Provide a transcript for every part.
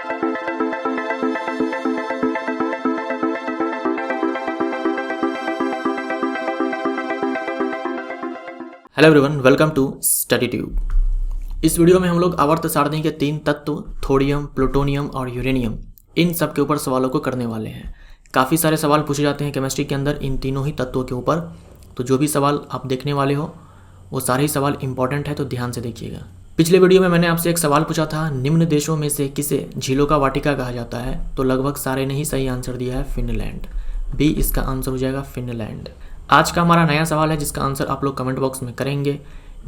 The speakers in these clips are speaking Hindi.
Hello everyone, welcome to Study Tube. इस वीडियो में हम लोग आवर्त सारणी के 3 तत्व थोरियम, प्लूटोनियम और यूरेनियम, इन सब के ऊपर सवालों को करने वाले हैं। काफ़ी सारे सवाल पूछे जाते हैं केमिस्ट्री के अंदर इन तीनों ही तत्वों के ऊपर, तो जो भी सवाल आप देखने वाले हो वो सारे ही सवाल इंपॉर्टेंट है, तो ध्यान से देखिएगा। पिछले वीडियो में मैंने आपसे एक सवाल पूछा था, निम्न देशों में से किसे झीलों का वाटिका कहा जाता है, तो लगभग सारे ने ही सही आंसर दिया है फिनलैंड। बी इसका आंसर हो जाएगा फिनलैंड। आज का हमारा नया सवाल है जिसका आंसर आप लोग कमेंट बॉक्स में करेंगे।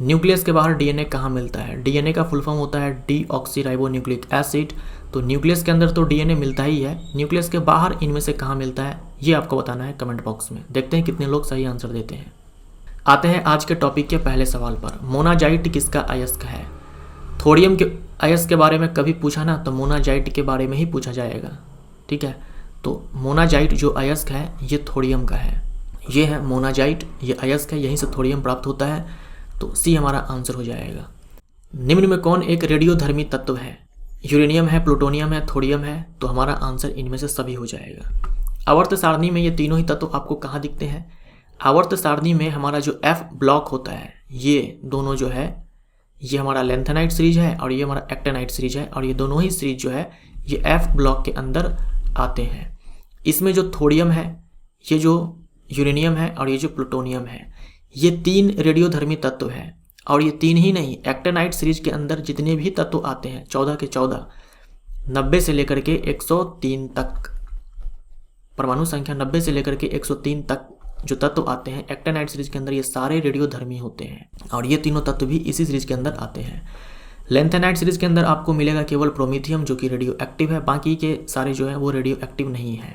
न्यूक्लियस के बाहर डीएनए कहाँ मिलता है? डीएनए का फुल फॉर्म होता है डीऑक्सीराइबोन्यूक्लिक एसिड। तो न्यूक्लियस के अंदर तो डीएनए मिलता ही है, न्यूक्लियस के बाहर इनमें से कहाँ मिलता है ये आपको बताना है कमेंट बॉक्स में। देखते हैं कितने लोग सही आंसर देते हैं। आते हैं आज के टॉपिक के पहले सवाल पर। मोनाजाइट किसका अयस्क है? थोरियम के अयस्क के बारे में कभी पूछा ना तो मोनाजाइट के बारे में ही पूछा जाएगा, ठीक है। तो मोनाजाइट जो अयस्क है ये थोरियम का है, ये है मोनाजाइट, ये अयस्क है, यहीं से थोरियम प्राप्त होता है। तो सी हमारा आंसर हो जाएगा। निम्न में कौन एक रेडियोधर्मी तत्व है? यूरेनियम है, प्लूटोनियम है, थोरियम है, तो हमारा आंसर इनमें से सभी हो जाएगा। आवर्त सारणी में ये तीनों ही तत्व आपको कहाँ दिखते हैं? आवर्त सारणी में हमारा जो F ब्लॉक होता है, ये दोनों जो है ये हमारा लेंथेनाइट सीरीज है और ये हमारा एक्टेनाइट सीरीज है, और ये दोनों ही सीरीज जो है ये F ब्लॉक के अंदर आते हैं। इसमें जो थोरियम है, ये जो यूरेनियम है और ये जो प्लूटोनियम है, ये 3 रेडियोधर्मी तत्व हैं। और ये 3 ही नहीं, एक्टेनाइट सीरीज के अंदर जितने भी तत्व आते हैं 14 के 14, 90 से लेकर के 103 तक, परमाणु संख्या 90 से लेकर के 103 तक जो तत्व आते हैं एक्टेनाइट सीरीज के अंदर, ये सारे रेडियोधर्मी होते हैं और ये तीनों तत्व भी इसी सीरीज के अंदर आते हैं। लेंथेनाइट सीरीज के अंदर आपको मिलेगा केवल प्रोमीथियम जो कि रेडियो एक्टिव है, बाकी के सारे जो है वो रेडियो एक्टिव नहीं है।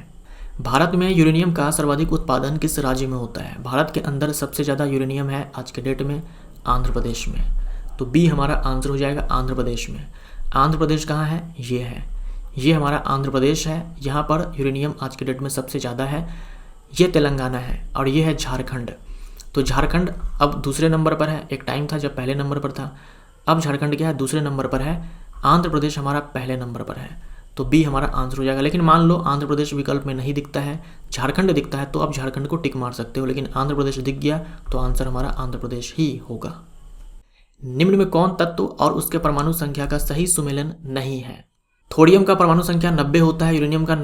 भारत में यूरेनियम का सर्वाधिक उत्पादन किस राज्य में होता है? भारत के अंदर सबसे ज़्यादा यूरेनियम है आज के डेट में आंध्र प्रदेश में। तो बी हमारा आंसर हो जाएगा आंध्र प्रदेश में। आंध्र प्रदेश कहाँ है? ये है, ये हमारा आंध्र प्रदेश है, यहाँ पर यूरेनियम आज के डेट में सबसे ज़्यादा है। ये तेलंगाना है और ये है झारखंड। तो झारखंड अब दूसरे नंबर पर है, एक टाइम था जब पहले नंबर पर था, अब झारखंड क्या है? दूसरे नंबर पर है। आंध्र प्रदेश हमारा पहले नंबर पर है, तो बी हमारा आंसर हो जाएगा। लेकिन मान लो आंध्र प्रदेश विकल्प में नहीं दिखता है, झारखंड दिखता है, तो आप झारखंड को टिक मार सकते हो, लेकिन आंध्र प्रदेश दिख गया तो आंसर हमारा आंध्र प्रदेश ही होगा। निम्न में कौन तत्व और उसके परमाणु संख्या का सही सुमेलन नहीं है? थोरियम का परमाणु संख्या 90 होता है, यूरेनियम का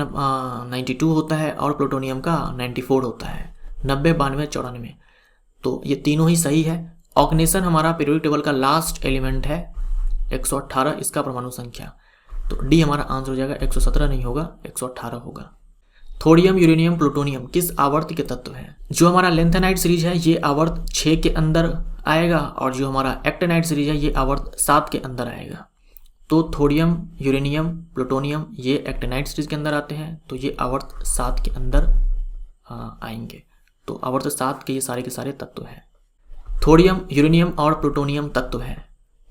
92 होता है और प्लूटोनियम का 94 होता है, 90, 92, 94। तो ये तीनों ही सही है। ऑर्गेनाइजेशन हमारा पीरियोडिक टेबल का लास्ट एलिमेंट है, 118 इसका परमाणु संख्या। तो डी हमारा आंसर हो जाएगा, 117 नहीं होगा, 118 होगा। थोरियम, यूरेनियम, प्लूटोनियम किस आवर्त के तत्व हैं? जो हमारा लेंथेनाइट सीरीज है ये आवर्त 6 के अंदर आएगा, और जो हमारा एक्टेनाइट सीरीज है ये आवर्त 7 के अंदर आएगा। तो थोरियम, यूरेनियम, प्लूटोनियम ये एक्टेनाइट सीरीज के अंदर आते हैं, तो ये आवर्त 7 के अंदर आएंगे। तो आवर्त 7 के ये सारे के सारे तत्व हैं। थोरियम, यूरेनियम और प्लूटोनियम तत्व हैं,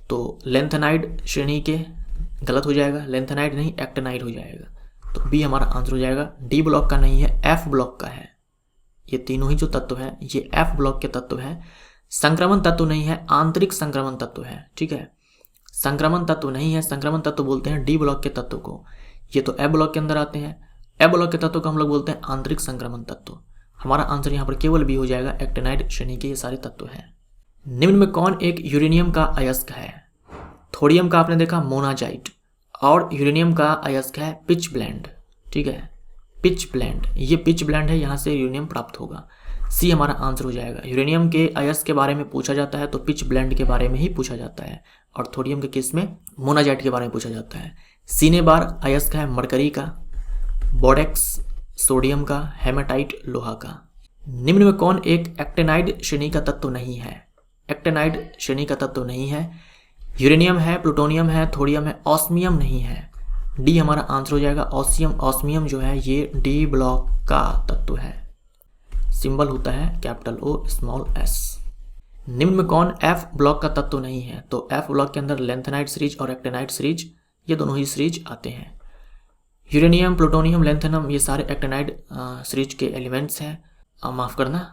तो लेंथेनाइट श्रेणी के गलत हो जाएगा, लेंथेनाइट नहीं एक्टेनाइट हो जाएगा। तो बी हमारा आंसर हो जाएगा। डी ब्लॉक का नहीं है, एफ ब्लॉक का है। ये तीनों ही जो तत्व है ये एफ ब्लॉक के तत्व है। संक्रमण तत्व नहीं है, आंतरिक संक्रमण तत्व है, ठीक है। संक्रमण तत्व नहीं है, संक्रमण तत्व बोलते हैं डी ब्लॉक के तत्व को। ये तो ए ब्लॉक के अंदर आते हैं, ए ब्लॉक के तत्व को हम लोग बोलते हैं आंतरिक संक्रमण तत्व। हमारा आंसर यहाँ पर केवल बी हो जाएगा, एक्टेनाइट श्रेणी के ये सारे तत्व हैं। निम्न में कौन एक यूरेनियम का अयस्क है? थोरियम का आपने देखा मोनाजाइट, और यूरेनियम का अयस्क है पिच ब्लेंड, ठीक है, पिच ब्लेंड। ये पिच ब्लेंड है, यहाँ से यूरेनियम प्राप्त होगा। सी हमारा आंसर हो जाएगा। यूरेनियम के अयस्क के बारे में पूछा जाता है तो पिच ब्लेंड के बारे में ही पूछा जाता है, और थोरियम के केस में मोनाजाइट के बारे में पूछा जाता है। सीने बार अयस्क है मरकरी का, बोरेक्स सोडियम का, हेमाटाइट लोहा का। निम्न में कौन एक एक्टेनाइड श्रेणी का तत्व नहीं है? एक्टेनाइड श्रेणी का तत्व नहीं है। यूरेनियम है, प्लूटोनियम है, थोरियम है, ऑस्मियम नहीं है। डी हमारा आंसर हो जाएगा ऑस्मियम। ऑस्मियम जो है ये डी ब्लॉक का तत्व है, सिंबल होता है कैपिटल O स्मॉल s। निम्न में कौन एफ ब्लॉक का तत्व नहीं है? तो एफ ब्लॉक के अंदर लेंथेनाइट सीरीज और एक्टेनाइट सीरीज ये दोनों ही सीरीज आते हैं। यूरेनियम, प्लूटोनियम, लेंथेनम ये सारे एक्टेनाइट सीरीज के एलिमेंट्स हैं। माफ़ करना,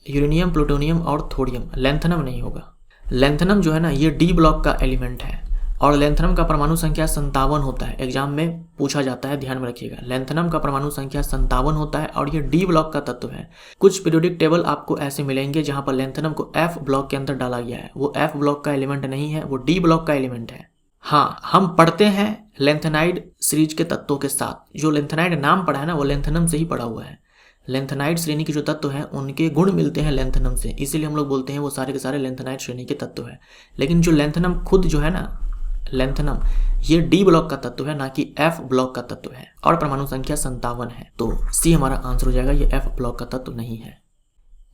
यूरेनियम, प्लूटोनियम और थोरियम, लेंथेनम नहीं होगा। लेंथेनम जो है ना ये डी ब्लॉक का एलिमेंट है, और लेंथनम का परमाणु संख्या 57 होता है। एग्जाम में पूछा जाता है, ध्यान में रखिएगा। लेंथनम का परमाणु संख्या 57 होता है और ये डी ब्लॉक का तत्व है। कुछ पीरियोडिक टेबल आपको ऐसे मिलेंगे जहां पर लेंथनम को एफ ब्लॉक के अंदर डाला गया है। वो एफ ब्लॉक का एलिमेंट नहीं है, वो डी ब्लॉक का एलिमेंट है। हाँ, हम पढ़ते हैं लेंथेनाइड सीरीज के तत्वों के साथ। जो लेंथेनाइड नाम पढ़ा है ना, वो लेंथनम से ही पढ़ा हुआ है। लेंथेनाइड श्रेणी के जो तत्व हैं उनके गुण मिलते हैं लेंथनम से, इसीलिए हम लोग बोलते हैं वो सारे के सारे लेंथेनाइड श्रेणी के तत्व है। लेकिन जो लेंथनम खुद जो है ना, लेंथनम ये डी ब्लॉक का तत्व है, ना कि एफ ब्लॉक का तत्व है, और परमाणु संख्या 57 है। तो सी हमारा आंसर हो जाएगा, ये एफ ब्लॉक का तत्व नहीं है।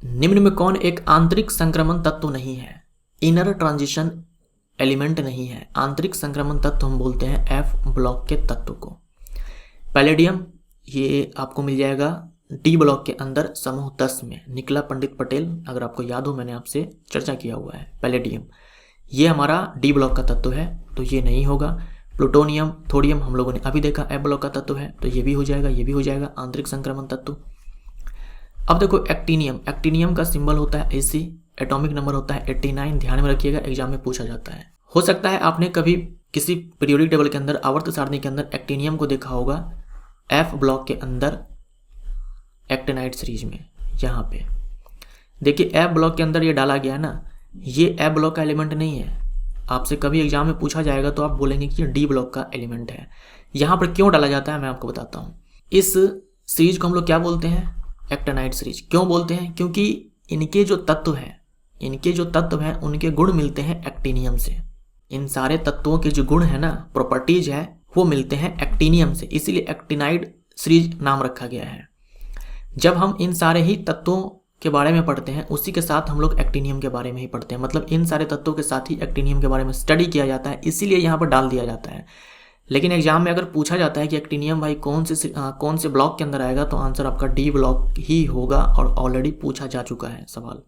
निम्न में कौन एक आंतरिक संक्रमण तत्व नहीं है? इनर ट्रांजिशन एलिमेंट नहीं है। आंतरिक संक्रमण तत्व हम बोलते हैं एफ ब्लॉक के तत्व को। पैलेडियम, ये आपको मिल जाएगा डी ब्लॉक के अंदर समूह 10 में। निकला पंडित पटेल, अगर आपको याद हो मैंने आपसे चर्चा किया हुआ है। पैलेडियम ये हमारा डी ब्लॉक का तत्व है, तो ये नहीं होगा। प्लूटोनियम, थोडियम हम लोगों ने अभी देखा एफ ब्लॉक का तत्व है, तो ये भी हो जाएगा, ये भी हो जाएगा आंतरिक संक्रमण तत्व। अब देखो एक्टीनियम, एक्टीनियम का सिंबल होता है Ag, एटॉमिक नंबर होता है 89। ध्यान में रखिएगा, एग्जाम में पूछा जाता है। हो सकता है आपने कभी किसी पीरियोडिक टेबल के अंदर, आवर्त सारणी के अंदर एक्टीनियम को देखा होगा एफ ब्लॉक के अंदर एक्टिनाइड सीरीज में। यहाँ पे देखिए एफ ब्लॉक के अंदर ये डाला गया ना, ये एफ ब्लॉक का एलिमेंट नहीं है। आपसे कभी एग्जाम में पूछा जाएगा तो आप बोलेंगे कि ये डी ब्लॉक का एलिमेंट है। यहाँ पर क्यों डाला जाता है मैं आपको बताता हूँ। इस सीरीज को हम लोग क्या बोलते हैं? Actinide series. क्यों बोलते हैं? क्योंकि इनके जो तत्व हैं उनके गुण मिलते हैं एक्टीनियम से। इन सारे तत्वों के जो गुण है ना, प्रॉपर्टीज है, वो मिलते हैं एक्टीनियम से, इसीलिए एक्टिनाइड सीरीज नाम रखा गया है। जब हम इन सारे ही तत्वों के बारे में पढ़ते हैं, उसी के साथ हम लोग एक्टीनियम के बारे में ही पढ़ते हैं। मतलब इन सारे तत्वों के साथ ही एक्टीनियम के बारे में स्टडी किया जाता है, इसीलिए यहाँ पर डाल दिया जाता है। लेकिन एग्जाम में अगर पूछा जाता है कि एक्टीनियम भाई कौन से ब्लॉक के अंदर आएगा, तो आंसर आपका डी ब्लॉक ही होगा, और ऑलरेडी पूछा जा चुका है सवाल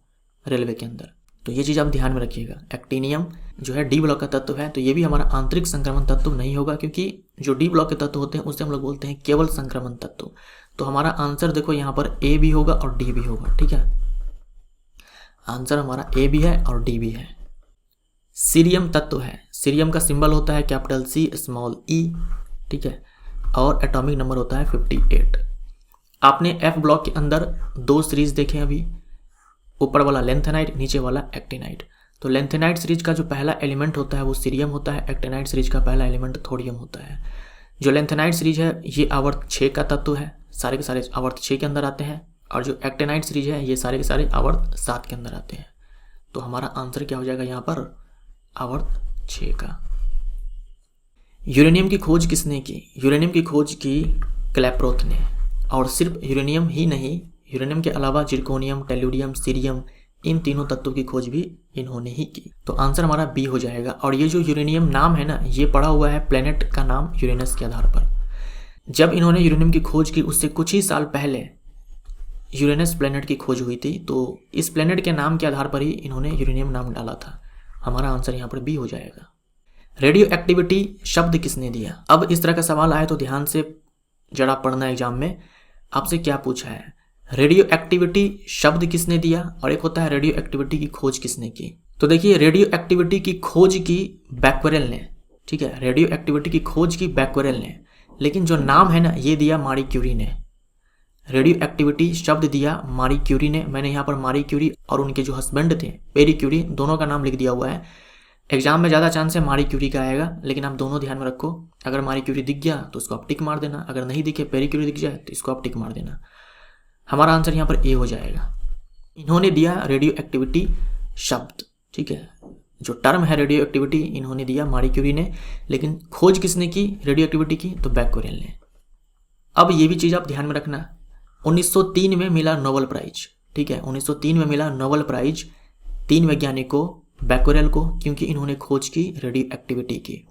रेलवे के अंदर। तो ये चीज़ आप ध्यान में रखिएगा। एक्टीनियम जो है डी ब्लॉक का तत्व है, तो ये भी हमारा आंतरिक संक्रमण तत्व नहीं होगा, क्योंकि जो डी ब्लॉक के तत्व होते हैं उसे हम लोग बोलते हैं केवल संक्रमण तत्व। तो हमारा आंसर देखो यहाँ पर ए भी होगा और डी भी होगा। ठीक है, आंसर हमारा ए भी है और डी भी है। सीरियम तत्व है। सीरियम का सिंबल होता है कैपिटल सी स्मॉल ई। ठीक है, और एटॉमिक नंबर होता है 58। आपने एफ ब्लॉक के अंदर 2 सीरीज देखे अभी, ऊपर वाला लेंथेनाइड, नीचे वाला एक्टिनाइड। तो लेंथेनाइड सीरीज का जो पहला एलिमेंट होता है वो सीरियम होता है, एक्टिनाइड सीरीज का पहला एलिमेंट थोडियम होता है। जो लेंथेनाइड सीरीज है ये आवर्त 6 का तत्व है, सारे के सारे आवर्त 6 के अंदर आते हैं, और जो एक्टिनाइड सीरीज है ये सारे के सारे आवर्त 7 के अंदर आते हैं। तो हमारा आंसर क्या हो जाएगा यहाँ पर? आवर्त 6 का। यूरेनियम की खोज किसने की? यूरेनियम की खोज की क्लैप्रोथ ने। और सिर्फ यूरेनियम ही नहीं, यूरेनियम के अलावा जिर्कोनियम, टेल्यूरियम, सीरियम, इन तीनों तत्वों की खोज भी इन्होंने ही की। तो आंसर हमारा बी हो जाएगा। और ये जो यूरेनियम नाम है ना, ये पड़ा हुआ है प्लेनेट का नाम यूरेनस के आधार पर। जब इन्होंने यूरेनियम की खोज की उससे कुछ ही साल पहले यूरेनस प्लेनेट की खोज हुई थी, तो इस प्लेनेट के नाम के आधार पर ही इन्होंने यूरेनियम नाम डाला था। हमारा आंसर यहाँ पर बी हो जाएगा। रेडियो एक्टिविटी शब्द किसने दिया? अब इस तरह का सवाल आए तो ध्यान से जरा पढ़ना। एग्जाम में आपसे क्या पूछा है? रेडियो एक्टिविटी शब्द किसने दिया, और एक होता है रेडियो एक्टिविटी की खोज किसने की। तो देखिए रेडियो एक्टिविटी की खोज की बैक्वेरेल ने। ठीक है, रेडियो एक्टिविटी की खोज की बैक्वेरेल ने, लेकिन जो नाम है ना ये दिया मारी क्यूरी ने। रेडियो एक्टिविटी शब्द दिया मारी क्यूरी ने। मैंने यहाँ पर मारी क्यूरी और उनके जो हस्बैंड थे पेरी क्यूरी, दोनों का नाम लिख दिया हुआ है। एग्जाम में ज़्यादा चांस है मारी क्यूरी का आएगा, लेकिन आप दोनों ध्यान में रखो। अगर मारी क्यूरी दिख गया तो उसको आप टिक मार देना, अगर नहीं दिखे पेरी क्यूरी दिख जाए तो इसको आप टिक मार देना। हमारा आंसर यहाँ पर ए हो जाएगा। इन्होंने दिया रेडियो एक्टिविटी शब्द। ठीक है, जो टर्म है रेडियो एक्टिविटी इन्होंने दिया मारी क्यूरी ने, लेकिन खोज किसने की रेडियो एक्टिविटी की? तो बैक्वेरेल ने। अब ये भी चीज़ आप ध्यान में रखना, 1903 में मिला नोबेल प्राइज। ठीक है, 1903 में मिला नोबेल प्राइज 3 वैज्ञानिकों, बैक्वेरेल को, क्योंकि इन्होंने खोज की रेडियो एक्टिविटी की।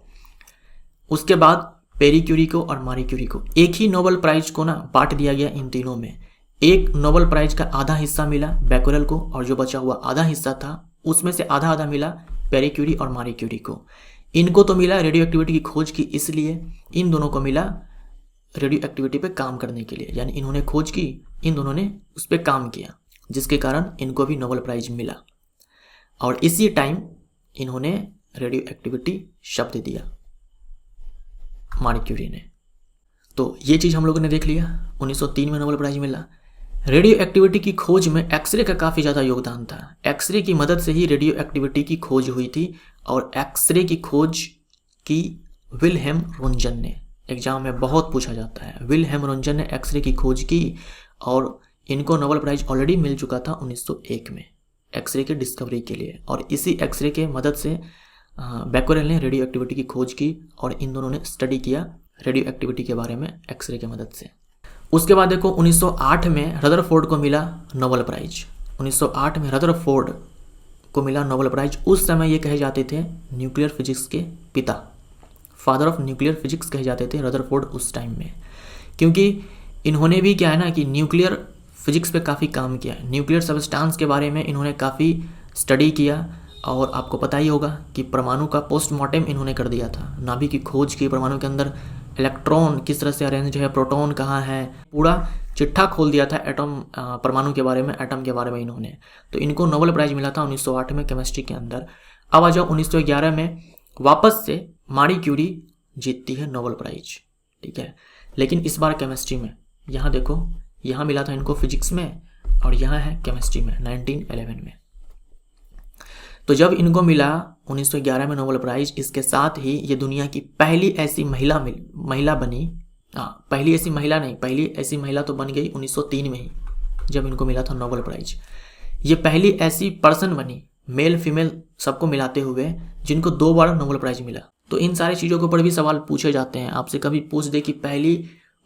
उसके बाद पेरी क्यूरी को और मारी क्यूरी को एक ही नोबेल प्राइज को ना बांट दिया गया इन तीनों में। एक नोबेल प्राइज का आधा हिस्सा मिला बैक्वेरेल को, और जो बचा हुआ आधा हिस्सा था उसमें से आधा आधा मिला पेरी क्यूरी और मारी क्यूरी को। इनको तो मिला रेडियो एक्टिविटी की खोज की, इसलिए इन दोनों को मिला रेडियो एक्टिविटी पे काम करने के लिए। यानी इन्होंने खोज की, इन दोनों ने उस पर काम किया, जिसके कारण इनको भी नोबेल प्राइज मिला। और इसी टाइम इन्होंने रेडियो एक्टिविटी शब्द दिया मारी क्यूरी ने। तो ये चीज़ हम लोगों ने देख लिया। 1903 में नोबेल प्राइज मिला। रेडियो एक्टिविटी की खोज में एक्सरे का काफ़ी ज़्यादा योगदान था। एक्सरे की मदद से ही रेडियो एक्टिविटी की खोज हुई थी और एक्सरे की खोज की विल्हेम रोंजन ने। एग्जाम में बहुत पूछा जाता है। विल्हेम रोंजन ने एक्सरे की खोज की और इनको नोबेल प्राइज ऑलरेडी मिल चुका था 1901 में एक्सरे के डिस्कवरी के लिए। और इसी एक्सरे के मदद से बैक्यूरेल ने रेडियो एक्टिविटी की खोज की और इन दोनों ने स्टडी किया रेडियो एक्टिविटी के बारे में एक्सरे के मदद से। उसके बाद देखो 1908 में रदरफोर्ड को मिला नोबेल प्राइज। 1908 में रदरफोर्ड को मिला नोबेल प्राइज। उस समय ये कहे जाते थे न्यूक्लियर फिजिक्स के पिता, फादर ऑफ न्यूक्लियर फिजिक्स कहे जाते थे रदरफोर्ड उस टाइम में, क्योंकि इन्होंने भी क्या है ना कि न्यूक्लियर फिजिक्स पे काफ़ी काम किया। न्यूक्लियर सबस्टांस के बारे में इन्होंने काफ़ी स्टडी किया और आपको पता ही होगा कि परमाणु का पोस्टमार्टम इन्होंने कर दिया था। नाभिक की खोज की, परमाणु के अंदर इलेक्ट्रॉन किस तरह से अरेंज है, प्रोटॉन कहाँ है, पूरा चिट्ठा खोल दिया था एटम, परमाणु के बारे में, एटम के बारे में इन्होंने। तो इनको नोबेल प्राइज मिला था 1908 में केमिस्ट्री के अंदर। अब आ जाओ 1911 में वापस से मारी क्यूरी जीतती है नोबेल प्राइज, ठीक है, लेकिन इस बार केमिस्ट्री में। यहाँ देखो, यहाँ मिला था इनको फिजिक्स में और यहाँ है केमिस्ट्री में 1911 में। तो जब इनको मिला 1911 में नोबेल प्राइज, इसके साथ ही ये दुनिया की पहली ऐसी महिला बनी। पहली ऐसी महिला नहीं, पहली ऐसी महिला तो बन गई 1903 में ही जब इनको मिला था नोबेल प्राइज। ये पहली ऐसी पर्सन बनी, मेल फीमेल सबको मिलाते हुए, जिनको 2 बार नोबेल प्राइज मिला। तो इन सारी चीज़ों के ऊपर भी सवाल पूछे जाते हैं। आपसे कभी पूछ दे कि पहली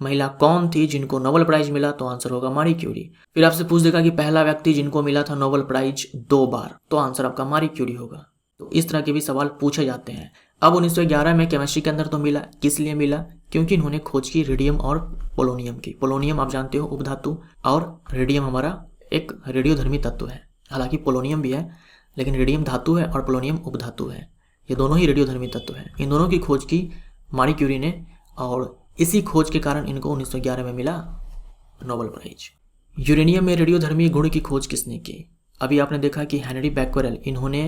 महिला कौन थी जिनको नोबेल प्राइज मिला, तो आंसर होगा मारी क्यूरी। फिर आपसे पूछ देगा कि पहला व्यक्ति जिनको मिला था नोबेल प्राइज 2 बार, तो आंसर आपका मारी क्यूरी होगा। तो इस तरह के भी सवाल पूछे जाते हैं। अब 1911 में केमिस्ट्री के अंदर तो मिला, किस लिए मिला? क्योंकि इन्होंने खोज की रेडियम और पोलोनियम की। पोलोनियम आप जानते हो उपधातु, और रेडियम हमारा एक रेडियोधर्मी तत्व है। हालांकि पोलोनियम भी है, लेकिन रेडियम धातु है और पोलोनियम उपधातु है। ये दोनों ही रेडियोधर्मी तत्व हैं। इन दोनों की खोज की मारी क्यूरी ने और इसी खोज के कारण इनको 1911 में मिला नोबेल प्राइज। यूरेनियम में रेडियोधर्मी गुण की खोज किसने की? अभी आपने देखा कि हेनरी बैक्यूरेल, इन्होंने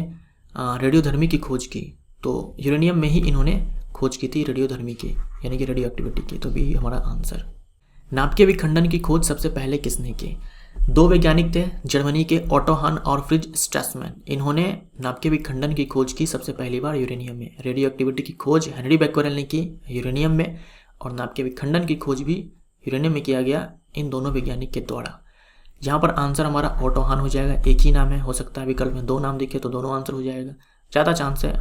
रेडियोधर्मी की खोज की। तो यूरेनियम में ही इन्होंने खोज की थी रेडियोधर्मी की, यानी कि रेडियो एक्टिविटी की। तो भी हमारा आंसर। नाभिकीय विखंडन की खोज सबसे पहले किसने की? 2 वैज्ञानिक थे, जर्मनी के ऑटो हन और फ्रिज स्ट्रैसमैन। इन्होंने नाभिकीय विखंडन की खोज की सबसे पहली बार यूरेनियम में। रेडियो एक्टिविटी की खोज हेनरी बैक्यूरेल ने की यूरेनियम में, और नाभिकीय विखंडन की खोज भी यूरेनियम में किया गया इन दोनों वैज्ञानिक के द्वारा। यहाँ पर आंसर हमारा ऑटो हन हो जाएगा। एक ही नाम है, हो सकता है विकल्प में 2 नाम दिखे तो दोनों आंसर हो जाएगा। ज़्यादा चांस है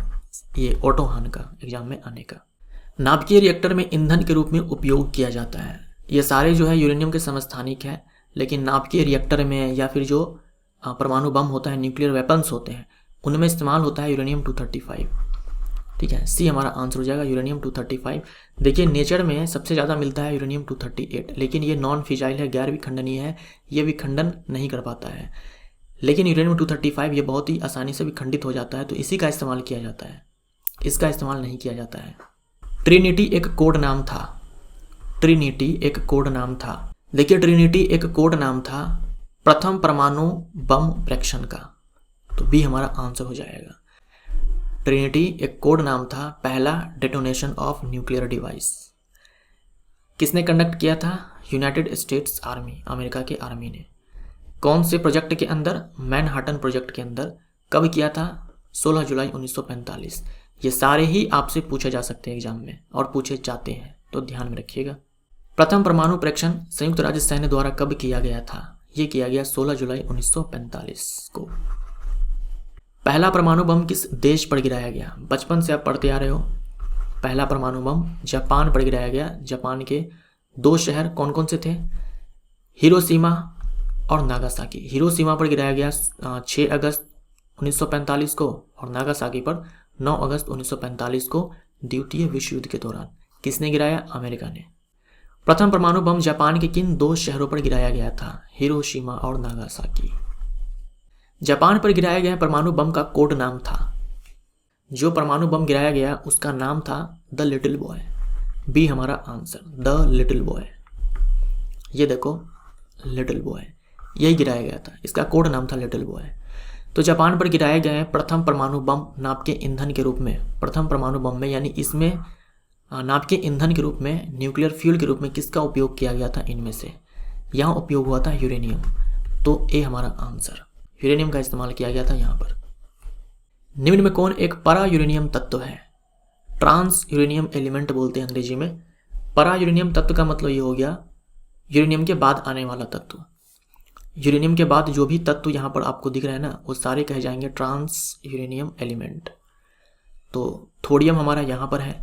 ये ऑटो हन का एग्जाम में आने का। नाभिकीय रिएक्टर में ईंधन के रूप में उपयोग किया जाता है। ये सारे जो है यूरेनियम के समस्थानिक है, लेकिन नाभिकीय रिएक्टर में या फिर जो परमाणु बम होता है, न्यूक्लियर वेपन्स होते हैं, उनमें इस्तेमाल होता है यूरेनियम 235। ठीक है, सी हमारा आंसर हो जाएगा यूरेनियम 235। देखिए नेचर में सबसे ज़्यादा मिलता है यूरेनियम 238, लेकिन ये नॉन फिजाइल है, गैर विखंडनीय है, ये विखंडन नहीं कर पाता है। लेकिन यूरेनियम 235 ये बहुत ही आसानी से विखंडित हो जाता है, तो इसी का इस्तेमाल किया जाता है, इसका इस्तेमाल नहीं किया जाता है। ट्रिनिटी एक कोड नाम था। ट्रिनिटी एक कोड नाम था। देखिए ट्रिनिटी एक कोड नाम था प्रथम परमाणु बम परीक्षण का, तो बी हमारा आंसर हो जाएगा। ट्रिनिटी एक कोड नाम था पहला डेटोनेशन ऑफ न्यूक्लियर डिवाइस। किसने कंडक्ट किया था? यूनाइटेड स्टेट्स आर्मी, अमेरिका के आर्मी ने। कौन से प्रोजेक्ट के अंदर? मैनहट्टन प्रोजेक्ट के अंदर। कब किया था? 16 जुलाई 1945। ये सारे ही आपसे पूछे जा सकते हैं एग्जाम में और पूछे जाते हैं, तो ध्यान में रखिएगा। प्रथम परमाणु परीक्षण संयुक्त राज्य सैन्य द्वारा कब किया गया था? ये किया गया 16 जुलाई 1945 को। पहला परमाणु बम किस देश पर गिराया गया? बचपन से आप पढ़ते आ रहे हो। पहला परमाणु बम जापान पर गिराया गया। जापान के 2 शहर कौन कौन से थे? हिरोशिमा और नागासाकी। हिरोशिमा पर गिराया गया 6 अगस्त 1945 को और नागासाकी पर 9 अगस्त 1945 को द्वितीय विश्व युद्ध के दौरान। किसने गिराया? अमेरिका ने। प्रथम परमाणु बम जापान के किन 2 शहरों पर गिराया गया था? हिरोशिमा और नागासाकी। जापान पर गिराया गया परमाणु बम का कोड नाम था, जो परमाणु बम गिराया गया उसका नाम था द लिटिल बॉय। बी हमारा आंसर, द लिटिल बॉय। ये देखो लिटिल बॉय, यही गिराया गया था, इसका कोड नाम था लिटिल बॉय। तो जापान पर गिराए गए प्रथम परमाणु बम नाभ के ईंधन के रूप में, प्रथम परमाणु बम में यानी इसमें नाभ के ईंधन के रूप में, न्यूक्लियर फ्यूल के रूप में किसका उपयोग किया गया था? इनमें से यहाँ उपयोग हुआ था यूरेनियम। तो ए हमारा आंसर, यूरेनियम का इस्तेमाल किया गया था यहाँ पर। निम्न में कौन एक परा यूरेनियम तत्व है? ट्रांस यूरेनियम एलिमेंट बोलते हैं अंग्रेजी में। परा यूरेनियम तत्व का मतलब ये हो गया यूरेनियम के बाद आने वाला तत्व। यूरेनियम के बाद जो भी तत्व यहाँ पर आपको दिख रहे हैं ना, वो सारे कहे जाएंगे ट्रांस यूरेनियम एलिमेंट। तो थोडियम हमारा यहाँ पर है,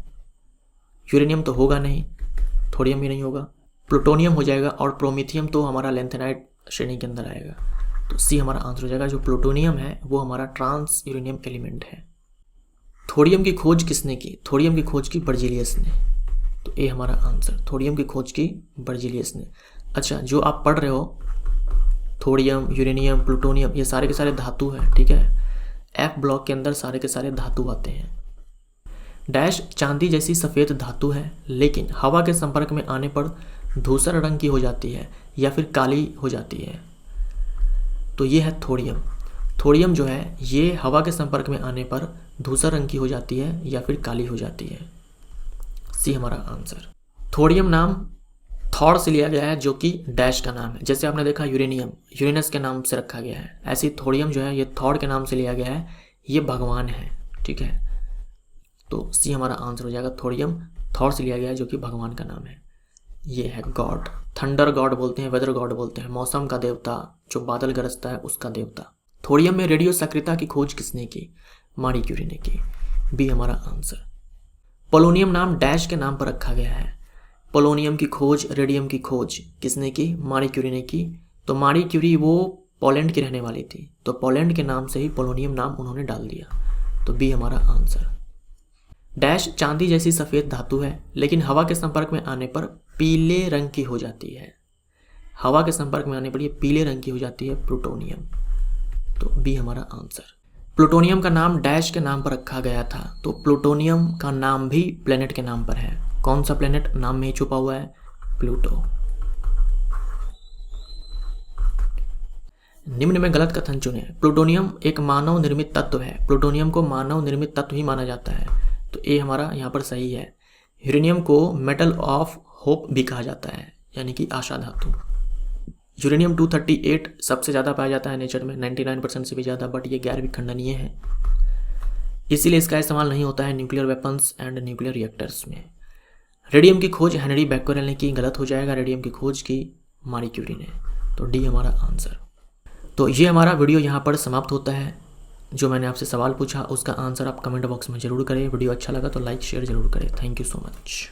यूरेनियम तो होगा नहीं, थोडियम भी नहीं होगा, प्लूटोनियम हो जाएगा, और प्रोमीथियम तो हमारा लैंथेनाइड श्रेणी के अंदर आएगा। तो सी हमारा आंसर हो जाएगा। जो प्लूटोनियम है वो हमारा ट्रांस यूरेनियम एलिमेंट है। थोडियम की खोज किसने की? थोडियम की खोज की बर्जीलियस ने। तो ए हमारा आंसर, थोडियम की खोज की बर्जीलियस ने। अच्छा, जो आप पढ़ रहे हो थोडियम, यूरेनियम, प्लूटोनियम, ये सारे के सारे धातु हैं, ठीक है। एफ ब्लॉक के अंदर सारे के सारे धातु आते हैं। डैश चांदी जैसी सफ़ेद धातु है, लेकिन हवा के संपर्क में आने पर धूसर रंग की हो जाती है या फिर काली हो जाती है। तो ये है थोडियम। थोडियम जो है ये हवा के संपर्क में आने पर धूसर रंग की हो जाती है या फिर काली हो जाती है। सी हमारा आंसर। थोडियम नाम थॉर से लिया गया है, जो कि डैश का नाम है। जैसे आपने देखा यूरेनियम यूरेनस के नाम से रखा गया है, ऐसे ही थोडियम जो है ये थॉर के नाम से लिया गया है, ये भगवान है, ठीक है। तो सी हमारा आंसर हो जाएगा। थोडियम थॉर से लिया गया है, जो कि भगवान का नाम है। ये है गॉड, थंडर गॉड बोलते हैं, वेदर गॉड बोलते हैं, मौसम का देवता, जो बादल गरजता है उसका देवता। थोडियम में रेडियो सक्रियता की खोज किसने की? मारी क्यूरी ने की। बी हमारा आंसर। पोलोनियम नाम डैश के नाम पर रखा गया है। पोलोनियम की खोज, रेडियम की खोज किसने की? मारी क्यूरी ने की। तो मारी क्यूरी वो पोलैंड की रहने वाली थी, तो पोलैंड के नाम से ही पोलोनियम नाम उन्होंने डाल दिया। तो बी हमारा आंसर। डैश चांदी जैसी सफ़ेद धातु है, लेकिन हवा के संपर्क में आने पर पीले रंग की हो जाती है। हवा के संपर्क में आने पर ये पीले रंग की हो जाती है, प्लूटोनियम। तो बी हमारा आंसर। प्लूटोनियम का नाम डैश के नाम पर रखा गया था, तो प्लूटोनियम का नाम भी प्लेनेट के नाम पर है। कौन सा प्लेनेट? नाम में ही छुपा हुआ है, प्लूटो। निम्न में गलत कथन चुने। प्लूटोनियम एक मानव निर्मित तत्व है। प्लूटोनियम को मानव निर्मित तत्व ही माना जाता है, तो ए हमारा यहाँ पर सही है। यूरेनियम को मेटल ऑफ होप भी कहा जाता है, यानी कि आशा धातु। यूरेनियम 238 सबसे ज़्यादा पाया जाता है नेचर में, 99% से भी ज़्यादा, बट ये गैर विखंडनीय है, इसीलिए इसका इस्तेमाल नहीं होता है nuclear weapons and nuclear reactors में। रेडियम की खोज हेनरी बैक्वेरेल ने की, गलत हो जाएगा। रेडियम की खोज की मारी क्यूरी ने। तो डी हमारा आंसर। तो ये हमारा वीडियो यहाँ पर समाप्त होता है। जो मैंने आपसे सवाल पूछा उसका आंसर आप कमेंट बॉक्स में ज़रूर करें। वीडियो अच्छा लगा तो लाइक शेयर ज़रूर करें। Thank you so much.